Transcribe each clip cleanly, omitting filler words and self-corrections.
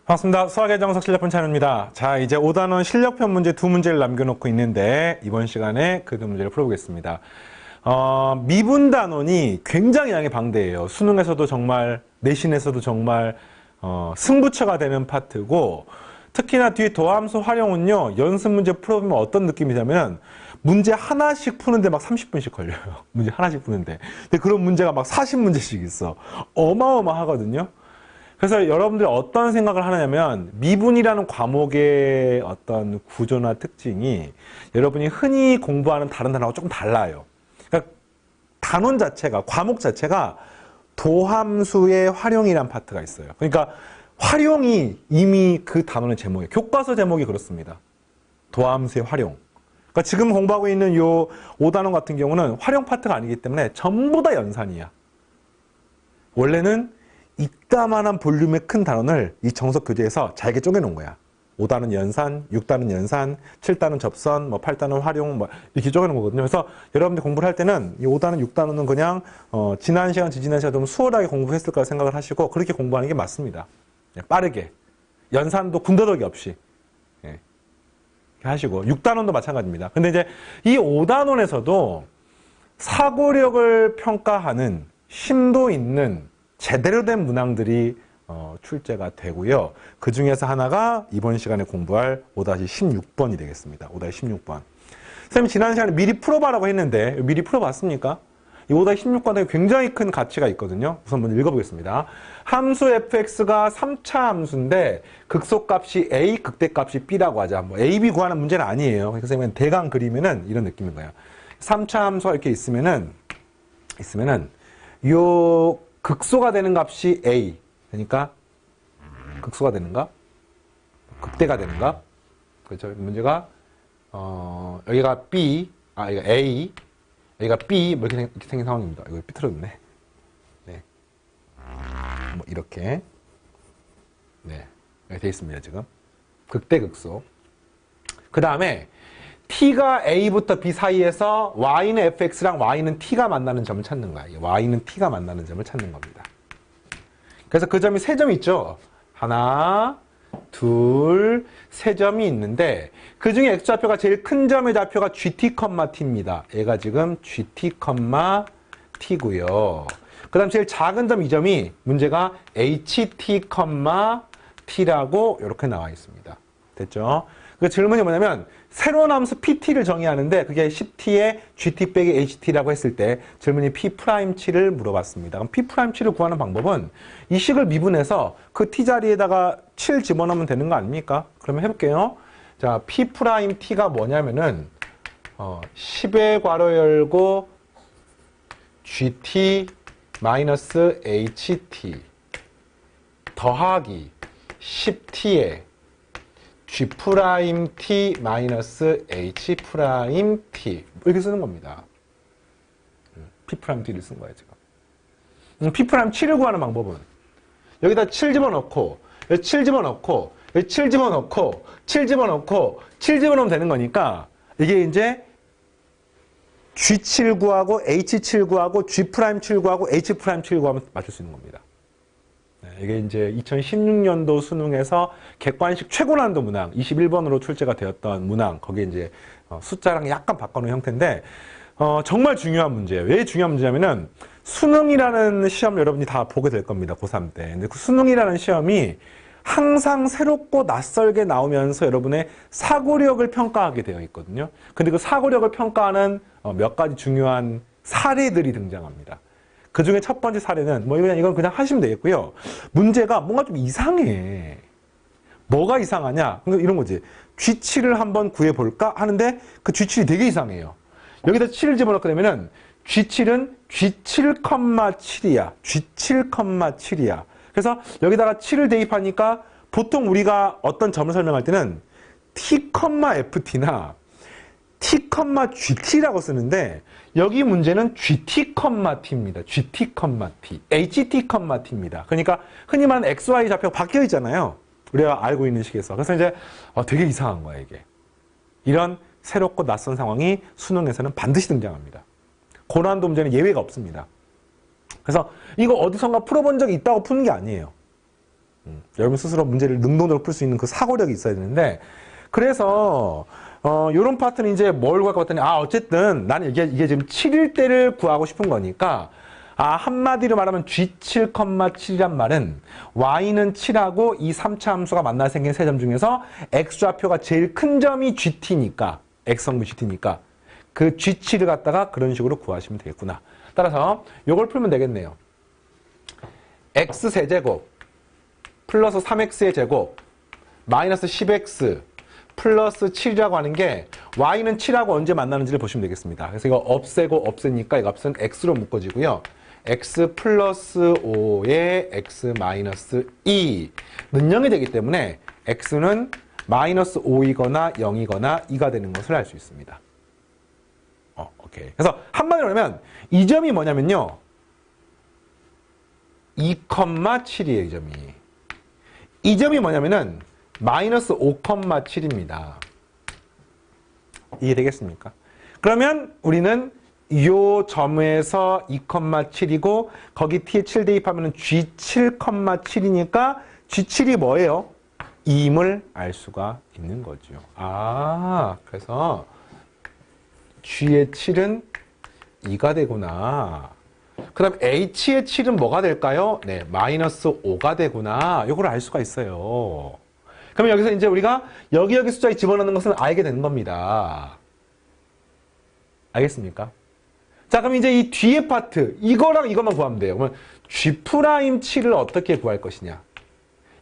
반갑습니다. 수학의 정석 실력편 채널입니다. 자, 이제 5단원 실력편 문제 두 문제를 남겨놓고 있는데 이번 시간에 그 두 문제를 풀어보겠습니다. 미분 단원이 굉장히 양의 방대해요. 수능에서도 정말, 내신에서도 정말 승부처가 되는 파트고, 특히나 뒤에 도함수 활용은요, 연습 문제 풀어보면 어떤 느낌이냐면 문제 하나씩 푸는데 막 30분씩 걸려요. 문제 하나씩 푸는데. 근데 그런 문제가 막 40문제씩 있어. 어마어마하거든요. 그래서 여러분들이 어떤 생각을 하느냐면 미분이라는 과목의 어떤 구조나 특징이 여러분이 흔히 공부하는 다른 단어하고 조금 달라요. 그러니까 단원 자체가, 과목 자체가 도함수의 활용이란 파트가 있어요. 그러니까 활용이 이미 그 단원의 제목이에요. 교과서 제목이 그렇습니다. 도함수의 활용. 그러니까 지금 공부하고 있는 요 5단원 같은 경우는 활용 파트가 아니기 때문에 전부 다 연산이야. 원래는 이따만한 볼륨의 큰 단원을 이 정석 교재에서 잘게 쪼개놓은 거야. 5단원 연산, 6단원 연산, 7단원 접선, 8단원 활용, 이렇게 쪼개놓은 거거든요. 그래서 여러분들 공부를 할 때는 이 5단원, 6단원은 그냥 지난 시간, 지지난 시간 좀 수월하게 공부했을 거라 생각을 하시고 그렇게 공부하는 게 맞습니다. 빠르게. 연산도 군더더기 없이. 이렇게 하시고 6단원도 마찬가지입니다. 근데 이제 이 5단원에서도 사고력을 평가하는 심도 있는 제대로 된 문항들이 출제가 되고요. 그 중에서 하나가 이번 시간에 공부할 5-16번이 되겠습니다. 5-16번. 선생님 지난 시간에 미리 풀어봐라고 했는데 미리 풀어봤습니까? 이 5-16번에 굉장히 큰 가치가 있거든요. 우선 먼저 읽어보겠습니다. 함수 fx가 3차 함수인데 극소값이 a, 극대값이 b라고 하자. a, b 구하는 문제는 아니에요. 그래서 선생님은 대강 그리면은 이런 느낌인 거예요. 3차 함수가 이렇게 있으면은 요 극소가 되는 값이 a. 그러니까 극소가 되는 값, 극대가 되는 값. 그렇죠. 문제가 여기가 b, 여기가 a, 여기가 b 이렇게 생긴 상황입니다. 이거 삐뚤어졌네. 네. 이렇게 네 이렇게 돼 있습니다. 지금 극대 극소. 그 다음에 t가 a부터 b 사이에서 y는 fx랑 y는 t가 만나는 점을 찾는 거야. y는 t가 만나는 점을 찾는 겁니다. 그래서 그 점이 세 점 있죠. 하나, 둘, 세 점이 있는데 그 중에 x좌표가 제일 큰 점의 좌표가 gt, t입니다. 얘가 지금 gt, t고요. 그 다음 제일 작은 점 이 점이 문제가 ht, t라고 이렇게 나와 있습니다. 됐죠? 그 질문이 뭐냐면 새로운 함수 pt를 정의하는데 그게 10t에 gt 빼기 ht라고 했을 때 질문이 p'치를 물어봤습니다. 그럼 p'치를 구하는 방법은 이 식을 미분해서 그 t 자리에다가 7 집어넣으면 되는 거 아닙니까? 그러면 해볼게요. 자, p't가 뭐냐면은 10의 괄호 열고 gt 마이너스 ht 더하기 10t에 G'T 마이너스 H' T 이렇게 쓰는 겁니다. P'T를 쓴 거예요, 지금. P'T를 구하는 방법은 여기다 7 집어넣고 여기 7 집어넣고 여기 7 집어넣고 7 집어넣고 7 집어넣으면 되는 거니까 이게 이제 G7 구하고 H7 구하고 G'7 구하고 H'7 구하면 맞출 수 있는 겁니다. 이게 이제 2016년도 수능에서 객관식 최고 난도 문항 21번으로 출제가 되었던 문항 거기에 이제 숫자랑 약간 바꿔놓은 형태인데 정말 중요한 문제예요. 왜 중요한 문제냐면은 수능이라는 시험 여러분이 다 보게 될 겁니다. 고3 때. 근데 그 수능이라는 시험이 항상 새롭고 낯설게 나오면서 여러분의 사고력을 평가하게 되어 있거든요. 근데 그 사고력을 평가하는 몇 가지 중요한 사례들이 등장합니다. 그 중에 첫 번째 사례는 이건 그냥 하시면 되겠고요. 문제가 뭔가 좀 이상해. 뭐가 이상하냐? 그러니까 이런 거지. G7을 한번 구해볼까? 하는데 그 G7이 되게 이상해요. 여기다 7을 집어넣게 되면은 G7은 G7,7이야. G7,7이야. 그래서 여기다가 7을 대입하니까 보통 우리가 어떤 점을 설명할 때는 T,FT나 T,GT라고 쓰는데 여기 문제는 GT, T입니다. GT, T. HT, T입니다. 그러니까 흔히 말하는 XY 좌표가 바뀌어 있잖아요. 우리가 알고 있는 식에서. 그래서 이제 되게 이상한 거야, 이게. 이런 새롭고 낯선 상황이 수능에서는 반드시 등장합니다. 고난도 문제는 예외가 없습니다. 그래서 이거 어디선가 풀어본 적이 있다고 푸는 게 아니에요. 여러분 스스로 문제를 능동적으로 풀 수 있는 그 사고력이 있어야 되는데, 그래서 요런 파트는 이제 뭘 구할 것 같더니, 어쨌든 나는 이게 지금 7일 때를 구하고 싶은 거니까, 한마디로 말하면 G7,7이란 말은 Y는 7하고 이 3차 함수가 만나 생긴 세 점 중에서 X좌표가 제일 큰 점이 GT니까, X성분 GT니까 그 G7을 갖다가 그런 식으로 구하시면 되겠구나. 따라서 요걸 풀면 되겠네요. X 세제곱 플러스 3X의 제곱 마이너스 10X 플러스 7이라고 하는 게 Y는 7하고 언제 만나는지를 보시면 되겠습니다. 그래서 이거 없애고 없애니까 이 값은 X로 묶어지고요. X 플러스 5에 X 마이너스 2는 0이 되기 때문에 X는 마이너스 5이거나 0이거나 2가 되는 것을 알 수 있습니다. 오케이. 그래서 한마디로 하면 이 점이 뭐냐면요. 2,7이에요, 이 점이. 이 점이 뭐냐면은 마이너스 5,7입니다. 이해 되겠습니까? 그러면 우리는 이 점에서 2,7이고 거기 t에 7 대입하면 G7,7이니까 G7이 뭐예요? 2임을 알 수가 있는 거죠. 그래서 G의 7은 2가 되구나. 그 다음 H의 7은 뭐가 될까요? 네, 마이너스 5가 되구나. 이걸 알 수가 있어요. 그러면 여기서 이제 우리가 여기 숫자에 집어넣는 것은 알게 되는 겁니다. 알겠습니까? 자, 그럼 이제 이 뒤에 파트, 이거랑 이것만 구하면 돼요. 그러면 G'7을 어떻게 구할 것이냐.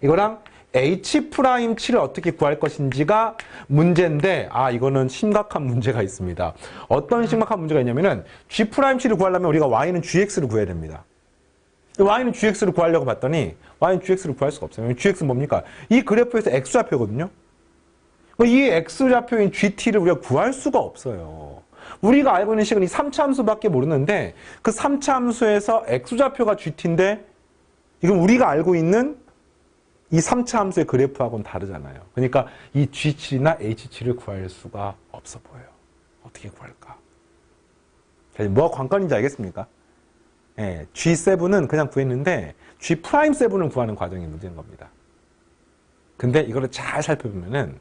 이거랑 H'7을 어떻게 구할 것인지가 문제인데, 이거는 심각한 문제가 있습니다. 어떤 심각한 문제가 있냐면은, G'7을 구하려면 우리가 Y는 GX를 구해야 됩니다. Y는 GX를 구하려고 봤더니, Y는 GX를 구할 수가 없어요. GX는 뭡니까? 이 그래프에서 X좌표거든요? 이 X좌표인 GT를 우리가 구할 수가 없어요. 우리가 알고 있는 식은 이 3차 함수밖에 모르는데, 그 3차 함수에서 X좌표가 GT인데, 이건 우리가 알고 있는 이 3차 함수의 그래프하고는 다르잖아요. 그러니까 이 G7이나 H7을 구할 수가 없어 보여요. 어떻게 구할까? 뭐가 관건인지 알겠습니까? 예, G7은 그냥 구했는데 G'7을 구하는 과정이 문제인 겁니다. 근데 이거를 잘 살펴보면은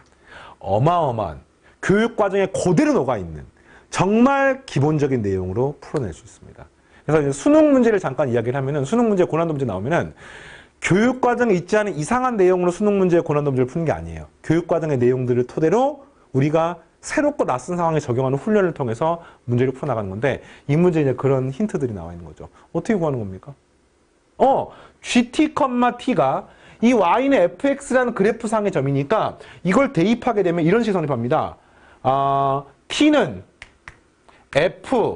어마어마한 교육 과정에 그대로 녹아있는 정말 기본적인 내용으로 풀어낼 수 있습니다. 그래서 이제 수능 문제를 잠깐 이야기를 하면은 수능 문제 고난도 문제 나오면은 교육 과정에 있지 않은 이상한 내용으로 수능 문제의 고난도 문제를 푸는 게 아니에요. 교육 과정의 내용들을 토대로 우리가 새롭고 낯선 상황에 적용하는 훈련을 통해서 문제를 풀어나가는 건데 이 문제에 이제 그런 힌트들이 나와 있는 거죠. 어떻게 구하는 겁니까? GT,T가 이 Y는 fx라는 그래프상의 점이니까 이걸 대입하게 되면 이런 식이 성립합니다. T는 F,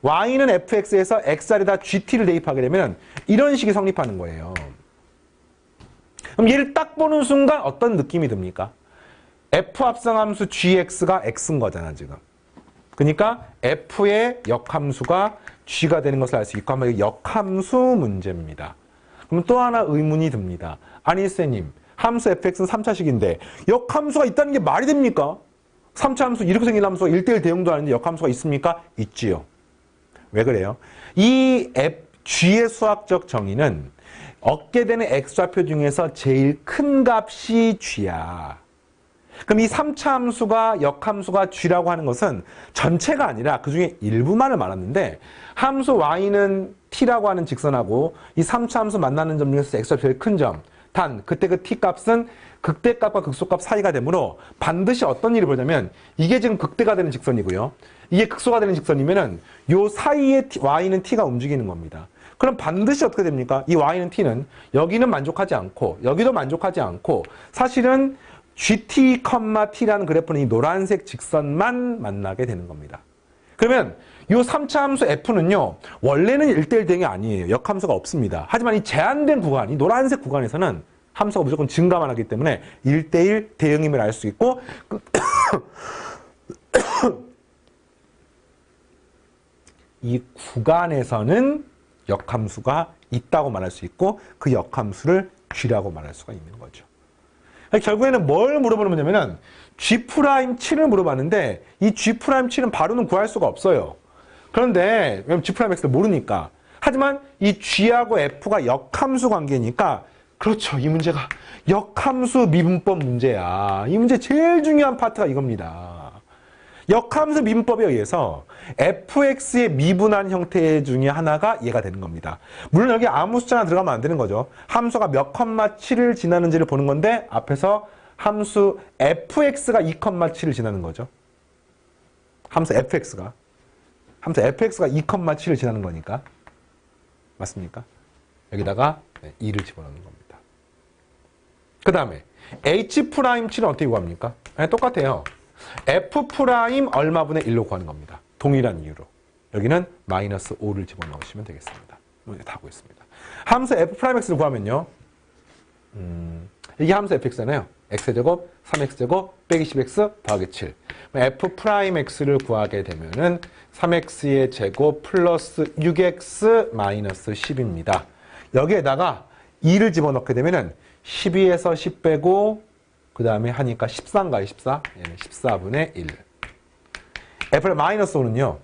Y는 fx에서 xr에다 GT를 대입하게 되면 이런 식이 성립하는 거예요. 그럼 얘를 딱 보는 순간 어떤 느낌이 듭니까? F 합성함수 gx가 x인 거잖아, 지금. 그러니까 F의 역함수가 g가 되는 것을 알 수 있고 한번 역함수 문제입니다. 그럼 또 하나 의문이 듭니다. 아니, 쌤님, 함수 fx는 3차식인데 역함수가 있다는 게 말이 됩니까? 3차 함수, 이렇게 생긴 함수가 1대1 대응도 하는데 역함수가 있습니까? 있지요. 왜 그래요? 이 g의 수학적 정의는 얻게 되는 x좌표 중에서 제일 큰 값이 g야. 그럼 이 3차 함수가 역함수가 g라고 하는 것은 전체가 아니라 그 중에 일부만을 말하는데 함수 y는 t라고 하는 직선하고 이 3차 함수 만나는 점 중에서 x좌표 제일 큰 점. 단 그때 그 t 값은 극대값과 극소값 사이가 되므로 반드시 어떤 일이 벌어냐면 이게 지금 극대가 되는 직선이고요. 이게 극소가 되는 직선이면은 요 사이에 y는 t가 움직이는 겁니다. 그럼 반드시 어떻게 됩니까? 이 y는 t는 여기는 만족하지 않고 여기도 만족하지 않고 사실은 gt, t라는 그래프는 이 노란색 직선만 만나게 되는 겁니다. 그러면 이 3차 함수 f는요. 원래는 1대1 대응이 아니에요. 역함수가 없습니다. 하지만 이 제한된 구간, 이 노란색 구간에서는 함수가 무조건 증가만 하기 때문에 1대1 대응임을 알 수 있고 이 구간에서는 역함수가 있다고 말할 수 있고 그 역함수를 g라고 말할 수가 있는 거죠. 결국에는 뭘 물어보는 거냐면은 G'7을 물어봤는데 이 G'7은 바로는 구할 수가 없어요. 그런데 왜냐면 G'x를 모르니까. 하지만 이 G하고 F가 역함수 관계니까 그렇죠. 이 문제가 역함수 미분법 문제야. 이 문제 제일 중요한 파트가 이겁니다. 역함수 미분법에 의해서 fx의 미분한 형태 중에 하나가 얘가 되는 겁니다. 물론 여기 아무 숫자나 들어가면 안 되는 거죠. 함수가 몇 컴마 7을 지나는지를 보는 건데 앞에서 함수 fx가 2,7을 지나는 거죠. 함수 fx가 2,7을 지나는 거니까. 맞습니까? 여기다가 2를 집어넣는 겁니다. 그 다음에 h'7은 어떻게 구합니까? 똑같아요. f' 얼마분의 1로 구하는 겁니다. 동일한 이유로. 여기는 마이너스 5를 집어넣으시면 되겠습니다. 이제 다 구했습니다. 함수 f'x를 구하면요. 이게 함수 fx잖아요. x제곱, 3x제곱, 빼기 10x 더하기 7. f'x를 구하게 되면은 3x의 제곱 플러스 6x 마이너스 10입니다. 여기에다가 2를 집어넣게 되면은 12에서 10 빼고 그 다음에 하니까 14인가요? 14? 얘는 14분의 1. f'의 마이너스 5는요.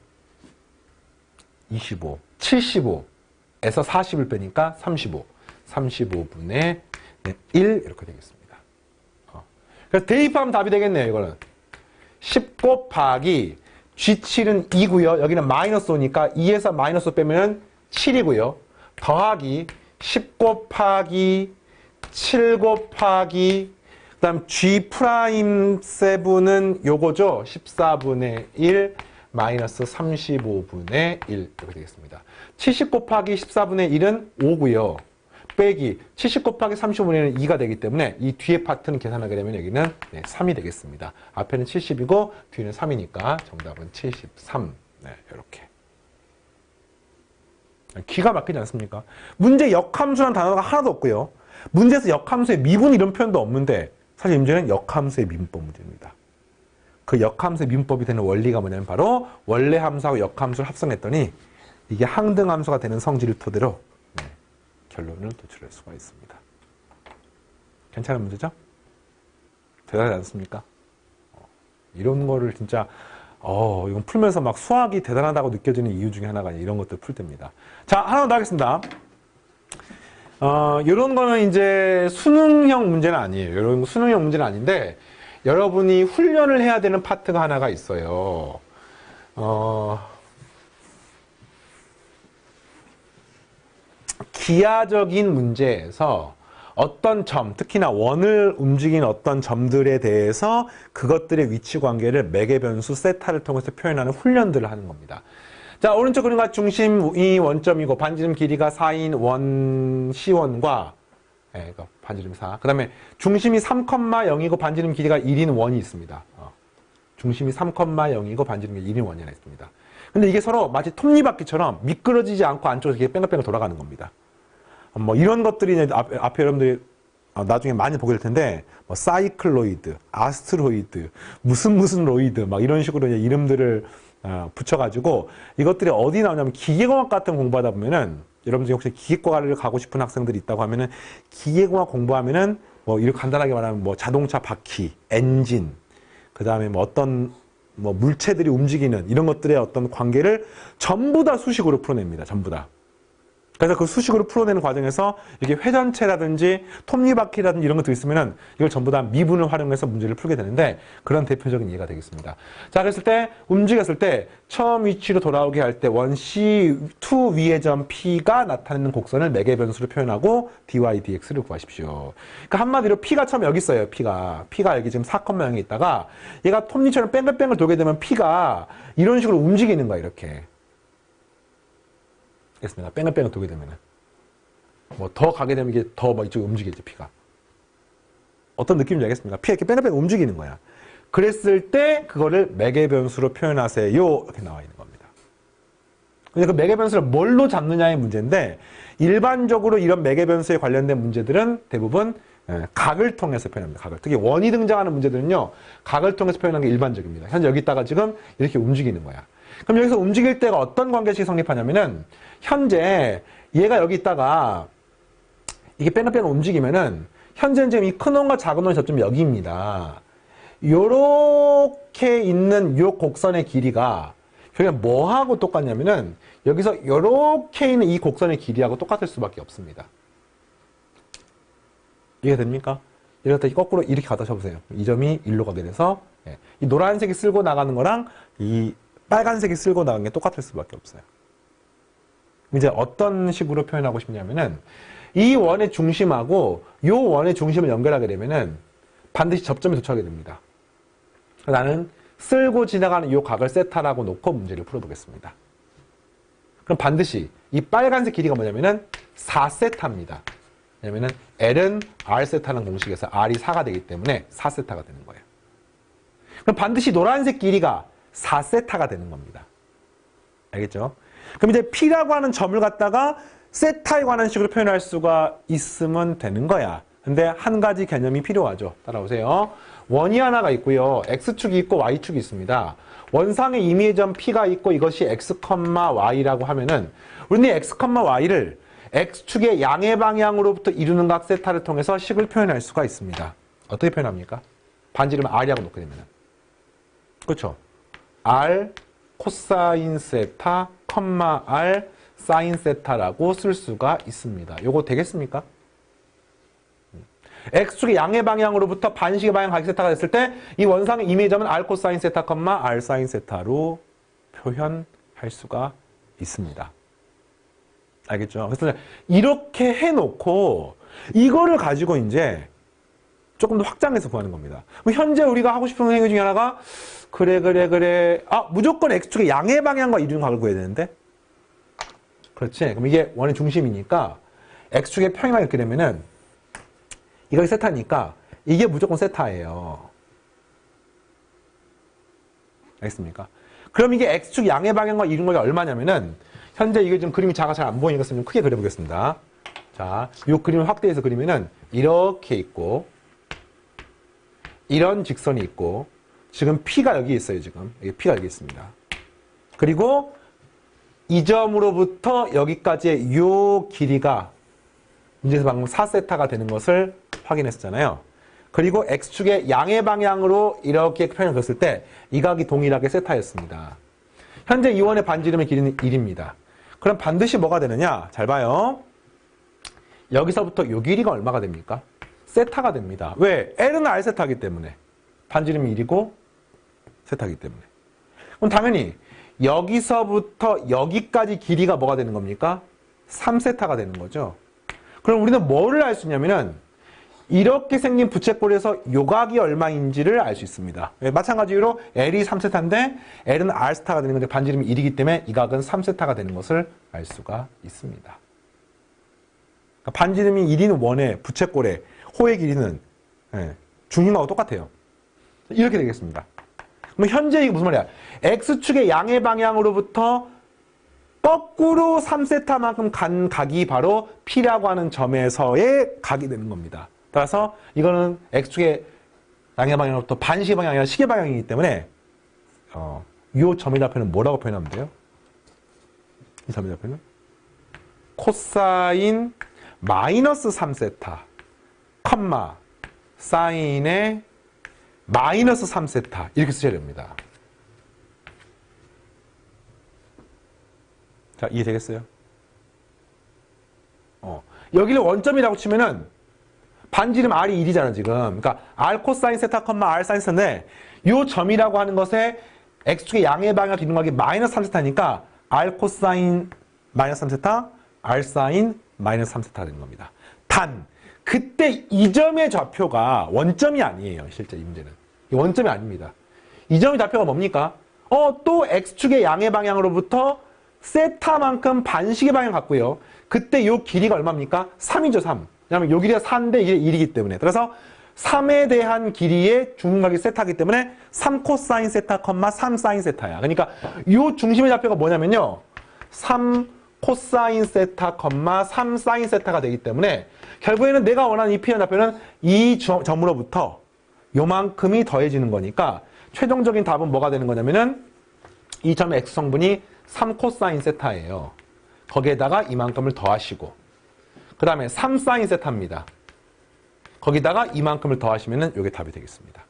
25, 75에서 40을 빼니까 35. 35분의 1 이렇게 되겠습니다. 그래서 대입하면 답이 되겠네요. 이거는 10 곱하기 G7은 2고요. 여기는 마이너스 5니까 2에서 마이너스 5 빼면 7이고요. 더하기 10 곱하기 7 곱하기 그 다음 G'7은 요거죠. 14분의 1 마이너스 35분의 1 이렇게 되겠습니다. 70 곱하기 14분의 1은 5고요. 빼기 70 곱하기 35분의 1은 2가 되기 때문에 이 뒤에 파트는 계산하게 되면 여기는 3이 되겠습니다. 앞에는 70이고 뒤는 3이니까 정답은 73. 이렇게. 기가 막히지 않습니까? 문제 역함수라는 단어가 하나도 없고요. 문제에서 역함수의 미분 이런 표현도 없는데 사실 이 문제는 역함수의 미분법 문제입니다. 그 역함수의 미분법이 되는 원리가 뭐냐면 바로 원래 함수하고 역함수를 합성했더니 이게 항등함수가 되는 성질을 토대로 결론을 도출할 수가 있습니다. 괜찮은 문제죠? 대단하지 않습니까? 이런 거를 진짜 이건 풀면서 막 수학이 대단하다고 느껴지는 이유 중에 하나가 이런 것들 풀 때입니다. 자, 하나 더 하겠습니다. 이런 거는 이제 수능형 문제는 아니에요. 이런 거 수능형 문제는 아닌데 여러분이 훈련을 해야 되는 파트가 하나가 있어요. 기하적인 문제에서 어떤 점, 특히나 원을 움직이는 어떤 점들에 대해서 그것들의 위치 관계를 매개변수 세타를 통해서 표현하는 훈련들을 하는 겁니다. 자, 오른쪽 그림과 중심이 원점이고 반지름 길이가 4인 원 C1과 반지름 4. 그 다음에 중심이 3,0이고 반지름 길이가 1인 원이 있습니다. 중심이 3,0이고 반지름 길이 1인 원이 하나 있습니다. 근데 이게 서로 마치 톱니바퀴처럼 미끄러지지 않고 안쪽에서 이렇게 뺑글뺑글 돌아가는 겁니다. 뭐 이런 것들이 이제 앞에 여러분들이 나중에 많이 보게 될 텐데 뭐 사이클로이드, 아스트로이드, 무슨 로이드 막 이런 식으로 이제 이름들을 붙여가지고 이것들이 어디 나오냐면 기계공학 같은 공부하다 보면은 여러분들이 혹시 기계과를 가고 싶은 학생들이 있다고 하면은 기계공학 공부하면은 뭐 이렇게 간단하게 말하면 뭐 자동차 바퀴, 엔진, 그 다음에 뭐 어떤 뭐 물체들이 움직이는 이런 것들의 어떤 관계를 전부 다 수식으로 풀어냅니다. 전부 다. 그래서 그 수식으로 풀어내는 과정에서 이게 회전체라든지 톱니바퀴라든지 이런 것도 있으면은 이걸 전부 다 미분을 활용해서 문제를 풀게 되는데 그런 대표적인 예가 되겠습니다. 자, 그랬을 때 움직였을 때 처음 위치로 돌아오게 할 때 원 C2 위의 점 P가 나타내는 곡선을 매개변수로 표현하고 dy dx를 구하십시오. 그러니까 한마디로 P가 처음 여기 있어요. P가 여기 지금 4,0에 있다가 얘가 톱니처럼 뺑글뺑글 돌게 되면 P가 이런 식으로 움직이는 거야. 이렇게. 겠습니다. 뺑글뺑글 돌게 되면은 뭐 더 가게 되면 이게 더 막 이쪽에 움직이죠. P가 어떤 느낌인지 알겠습니까? P가 이렇게 뺑글뺑글 움직이는 거야. 그랬을 때 그거를 매개변수로 표현하세요. 이렇게 나와 있는 겁니다. 근데 그 매개변수를 뭘로 잡느냐의 문제인데 일반적으로 이런 매개변수에 관련된 문제들은 대부분 각을 통해서 표현합니다. 각을. 특히 원이 등장하는 문제들은요. 각을 통해서 표현하는 게 일반적입니다. 현재 여기다가 지금 이렇게 움직이는 거야. 그럼 여기서 움직일 때가 어떤 관계식이 성립하냐면은 현재 얘가 여기 있다가 이게 뺑글뺑글 움직이면은 현재는 지금 이 큰 원과 작은 원의 접점이 여기입니다. 요렇게 있는 요 곡선의 길이가 결국 뭐하고 똑같냐면은 여기서 요렇게 있는 이 곡선의 길이하고 똑같을 수밖에 없습니다. 이해가 됩니까? 이렇다 거꾸로 이렇게 갖다 쳐보세요. 이 점이 1로 가게 돼서 이 노란색이 쓸고 나가는 거랑 이 빨간색이 쓸고 나가는 게 똑같을 수밖에 없어요. 이제 어떤 식으로 표현하고 싶냐면은 이 원의 중심하고 이 원의 중심을 연결하게 되면은 반드시 접점에 도착하게 됩니다. 나는 쓸고 지나가는 이 각을 세타라고 놓고 문제를 풀어보겠습니다. 그럼 반드시 이 빨간색 길이가 뭐냐면은 4세타입니다. 왜냐면은 L은 R세타라는 공식에서 R이 4가 되기 때문에 4세타가 되는 거예요. 그럼 반드시 노란색 길이가 4세타가 되는 겁니다. 알겠죠? 그럼 이제 P라고 하는 점을 갖다가 세타에 관한 식으로 표현할 수가 있으면 되는 거야. 근데 한 가지 개념이 필요하죠. 따라오세요. 원이 하나가 있고요. X축이 있고 Y축이 있습니다. 원상의 임의의 점 P가 있고 이것이 X, Y라고 하면은 우리는 X, Y를 X축의 양의 방향으로부터 이루는 각 세타를 통해서 식을 표현할 수가 있습니다. 어떻게 표현합니까? 반지름 R이라고 놓게 되면은. 그렇죠? R 코사인 세타, R 사인 세타라고 쓸 수가 있습니다. 요거 되겠습니까? X축의 양의 방향으로부터 반식의 방향 각이 세타가 됐을 때 이 원상의 임의의 점은 R 코사인 세타, R 사인 세타로 표현할 수가 있습니다. 알겠죠? 그래서 이렇게 해놓고 이거를 가지고 이제 조금 더 확장해서 구하는 겁니다. 현재 우리가 하고 싶은 행위 중에 하나가 그래. 무조건 X축의 양의 방향과 이루는 각을 구해야 되는데 그렇지? 그럼 이게 원의 중심이니까 X축의 평행만 이렇게 되면은 이거 세타니까 이게 무조건 세타예요. 알겠습니까? 그럼 이게 X축 양의 방향과 이루는 각이 얼마냐면은 현재 이게 지금 그림이 작아 잘 안 보이니까 좀 크게 그려보겠습니다. 자, 이 그림을 확대해서 그리면은 이렇게 있고 이런 직선이 있고 지금 P가 여기 있어요. 지금 P가 여기 있습니다. 그리고 이 점으로부터 여기까지의 이 길이가 문제에서 방금 4세타가 되는 것을 확인했었잖아요. 그리고 X축의 양의 방향으로 이렇게 표현을 그렸을 때 이 각이 동일하게 세타였습니다. 현재 이 원의 반지름의 길이는 1입니다. 그럼 반드시 뭐가 되느냐? 잘 봐요. 여기서부터 이 길이가 얼마가 됩니까? 세타가 됩니다. 왜? L은 R세타이기 때문에. 반지름이 1이고 세타이기 때문에. 그럼 당연히 여기서부터 여기까지 길이가 뭐가 되는 겁니까? 3세타가 되는 거죠. 그럼 우리는 뭐를 알 수 있냐면은 이렇게 생긴 부채꼴에서 요각이 얼마인지를 알 수 있습니다. 마찬가지로 L이 3세타인데 L은 R세타가 되는 건데 반지름이 1이기 때문에 이 각은 3세타가 되는 것을 알 수가 있습니다. 그러니까 반지름이 1인 원의 부채꼴의 호의 길이는 중심하고 똑같아요. 이렇게 되겠습니다. 그럼 현재 이게 무슨 말이야? X축의 양의 방향으로부터 거꾸로 3세타만큼 간 각이 바로 P라고 하는 점에서의 각이 되는 겁니다. 따라서 이거는 X축의 양의 방향으로부터 반시계 방향이 아니라 시계 방향이기 때문에 이 점의 좌표는 뭐라고 표현하면 돼요? 이 점의 좌표는 코사인 마이너스 3세타, 사인의 마이너스 3세타 이렇게 쓰셔야 됩니다. 자, 이해되겠어요? 여기를 원점이라고 치면은 반지름 R이 1이잖아, 지금. 그러니까 R 코사인 세타, R 사인 세타인데 이 점이라고 하는 것에 X축의 양의 방향을 기준하는 각이 마이너스 3세타니까 R 코사인 마이너스 3세타, R 사인 마이너스 3세타가 되는 겁니다. 단, 그때 이 점의 좌표가 원점이 아니에요, 실제 이 문제는. 원점이 아닙니다. 이 점의 좌표가 뭡니까? 또 X축의 양의 방향으로부터 세타만큼 반식의 방향을 갖고요. 그때 이 길이가 얼마입니까? 3이죠, 3. 왜냐하면 이 길이가 4인데 이게 1이기 때문에. 그래서 3에 대한 길이의 중심각이 세타이기 때문에 3 코사인 세타, 3 사인 세타야. 그러니까 이 중심의 좌표가 뭐냐면요. 3 코사인 세타, 3 사인 세타가 되기 때문에 결국에는 내가 원하는 이 표현 좌표는 이 점으로부터 요만큼이 더해지는 거니까 최종적인 답은 뭐가 되는 거냐면은 이 점의 X성분이 3 코사인 세타예요. 거기에다가 이만큼을 더하시고 그 다음에 3 사인 세타입니다. 거기다가 이만큼을 더하시면은 이게 답이 되겠습니다.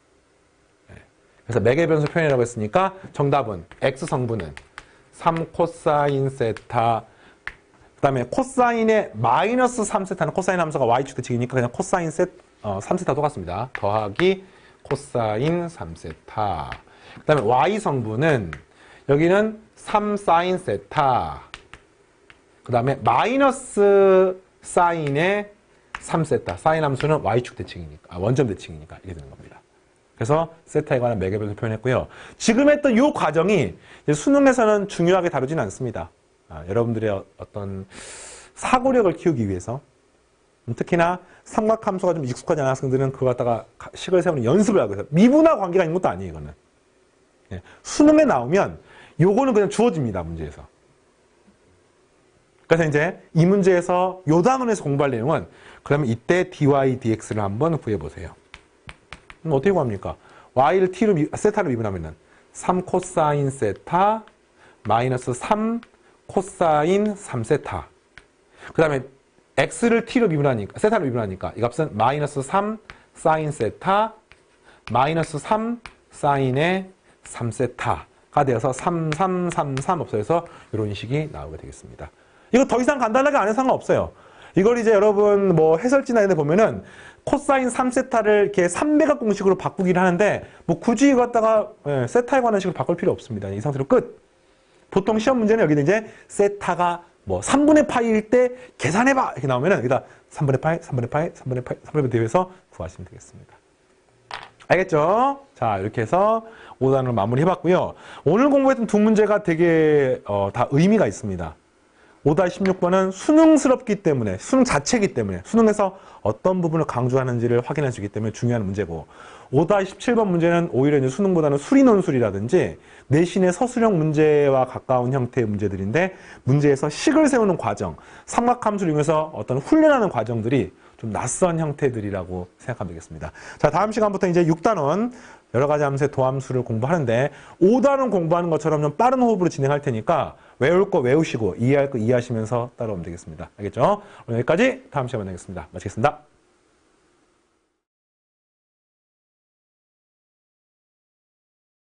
그래서 매개 변수 표현이라고 했으니까 정답은 X성분은 3 코사인 세타 그 다음에 코사인의 마이너스 3세타는 코사인 함수가 y축 대칭이니까 그냥 코사인 3세타 똑같습니다. 더하기 코사인 3세타. 그 다음에 y 성분은 여기는 3사인 세타. 그 다음에 마이너스 사인의 3세타. 사인 함수는 y축 대칭이니까, 원점 대칭이니까 이렇게 되는 겁니다. 그래서 세타에 관한 매개별로 표현했고요. 지금 했던 이 과정이 수능에서는 중요하게 다루지는 않습니다. 여러분들의 어떤 사고력을 키우기 위해서, 특히나 삼각함수가 좀 익숙하지 않은 학생들은 그거 갖다가 식을 세우는 연습을 하고 있어요. 미분화 관계가 있는 것도 아니에요, 이거는. 수능에 나오면 요거는 그냥 주어집니다, 문제에서. 그래서 이제 이 문제에서 요 단원에서 공부할 내용은 그러면 이때 dy, dx를 한번 구해보세요. 그럼 어떻게 구합니까? y를 t로, 세타로 미분하면은 3 코사인 세타 마이너스 3 코사인 3세타. 그 다음에 x를 t로 미분하니까, 세타로 미분하니까 이 값은 마이너스 3 사인 세타 마이너스 3 사인의 3세타가 되어서 3, 3, 3, 3 없어져서 이런 식이 나오게 되겠습니다. 이거 더 이상 간단하게 안 해도 상관없어요. 이걸 이제 여러분 뭐 해설지나 이런 데 보면은 코사인 3세타를 이렇게 3배각 공식으로 바꾸긴 하는데 뭐 굳이 이거 갖다가 세타에 관한 식으로 바꿀 필요 없습니다. 이 상태로 끝. 보통 시험 문제는 여기는 이제 세타가 뭐 3분의 파이일 때 계산해봐 이렇게 나오면은 여기다 3분의 파이, 3분의 파이, 3분의 파이, 3분의 파이 대비해서 구하시면 되겠습니다. 알겠죠? 자, 이렇게 해서 5단을 마무리해봤고요. 오늘 공부했던 두 문제가 되게 다 의미가 있습니다. 5-16번은 수능스럽기 때문에, 수능 자체이기 때문에, 수능에서 어떤 부분을 강조하는지를 확인할 수 있기 때문에 중요한 문제고, 5-17번 문제는 오히려 이제 수능보다는 수리논술이라든지 내신의 서술형 문제와 가까운 형태의 문제들인데, 문제에서 식을 세우는 과정, 삼각함수를 이용해서 어떤 훈련하는 과정들이 좀 낯선 형태들이라고 생각하면 되겠습니다. 자, 다음 시간부터 이제 6단원 여러 가지 함수의 도함수를 공부하는데 5단원 공부하는 것처럼 좀 빠른 호흡으로 진행할 테니까 외울 거 외우시고 이해할 거 이해하시면서 따라오면 되겠습니다. 알겠죠? 오늘 여기까지 다음 시간에 만나겠습니다. 마치겠습니다.